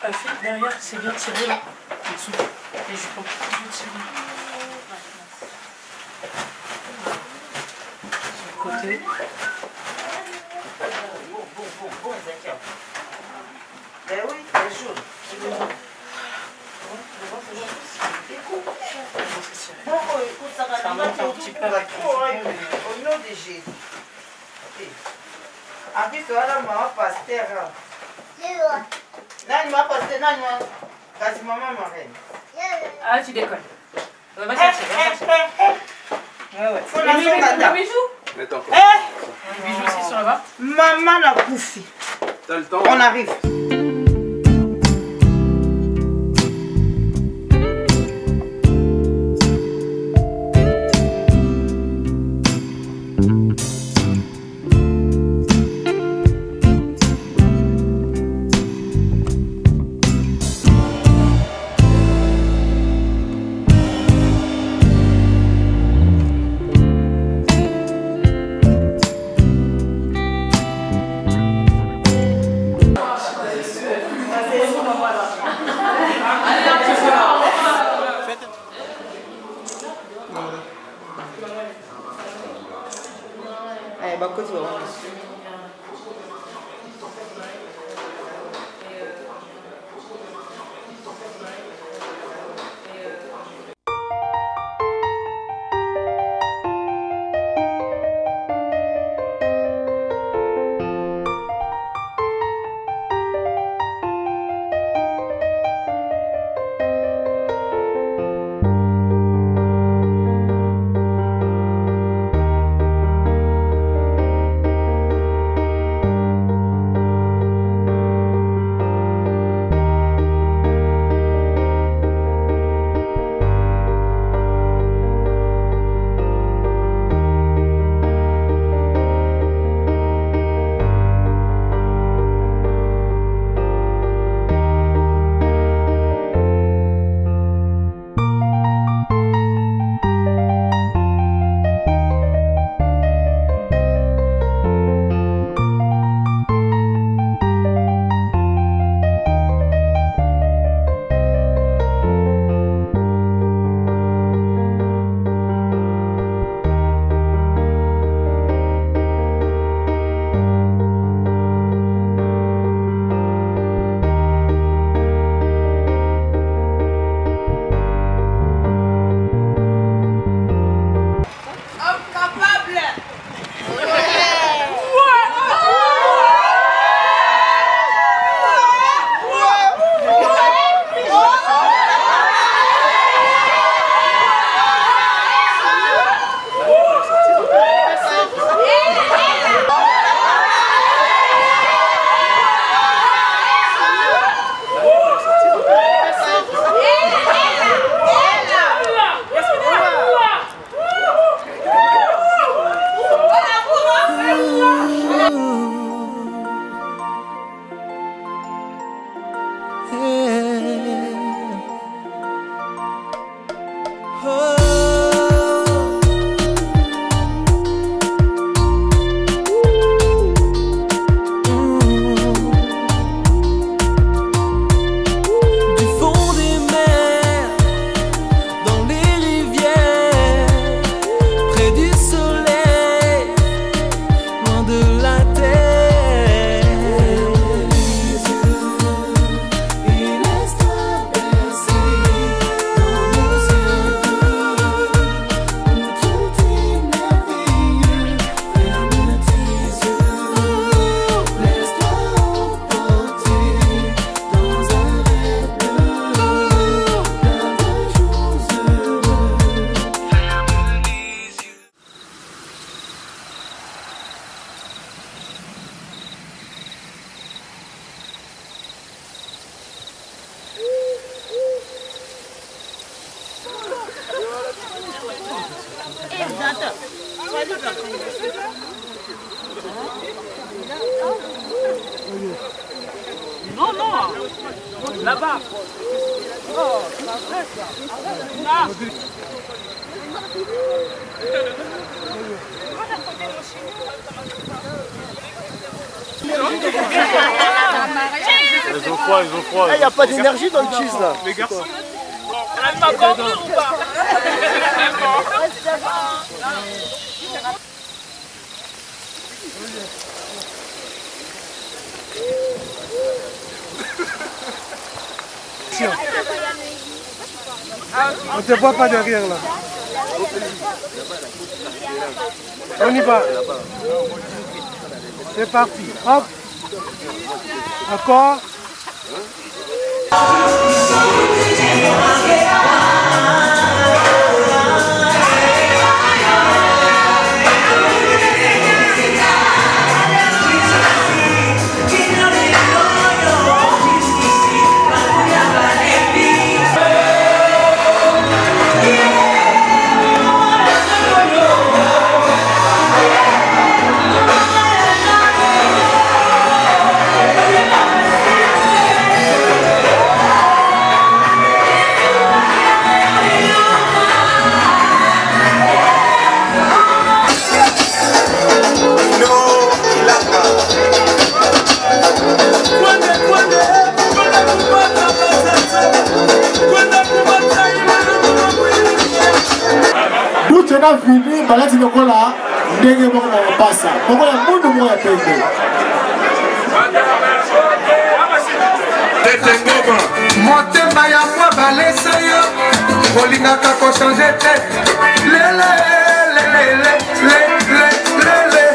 coiffé. Derrière, c'est bien tiré là. En dessous. Les jupons. Bien tiré. Sur le côté. Bon, d'accord. Ben oui, c'est chaud. Écoute, ça va monter un petit peu avec au nom de Jésus. En plus, voilà, maman pasteur. Nani pasteur, nani kasi maman marraine. Ah, tu décolles. Va chercher, va chercher. Ouais, ouais. Faut la zonga. Les bijoux. Les Les bijoux aussi sont là-bas. Maman n'a poussé. T'as le temps. On arrive. Non, non, là-bas. Oh, arrête ça. Là. Ils ont froid, ils ont froid. Il n'y a pas d'énergie dans le cheese là. Les garçons. Elle m'a vendu ou pas? On te voit pas derrière là. On y va. C'est parti. Hop. Encore. Fini balati lokola ndenge moko na pasa moko ya mundu moko ya pembe Tetengoma motema ya mwa balesa yo kolingaka ko changer tête lele lele lele lele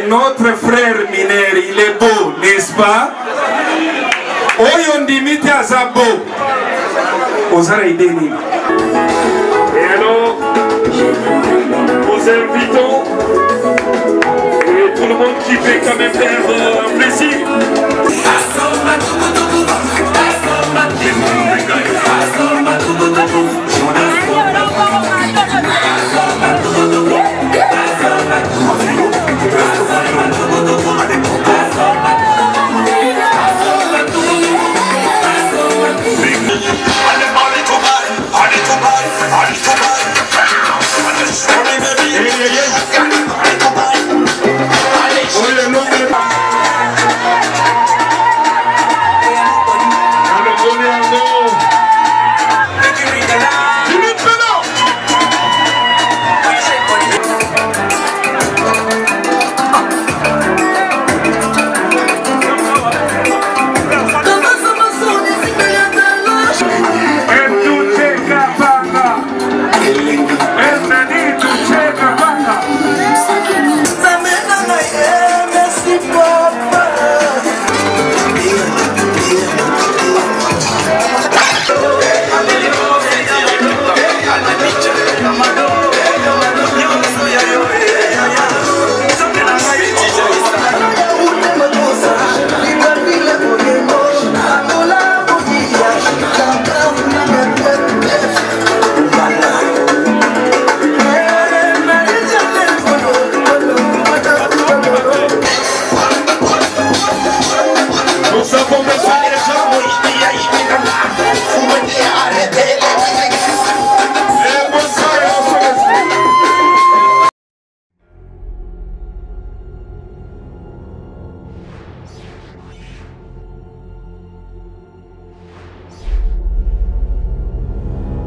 Notre frère Mineri, il est beau, n'est-ce pas? Oyondimite Azabo. Osara Ideni. Et alors, nous invitons et tout le monde qui fait quand même faire un plaisir.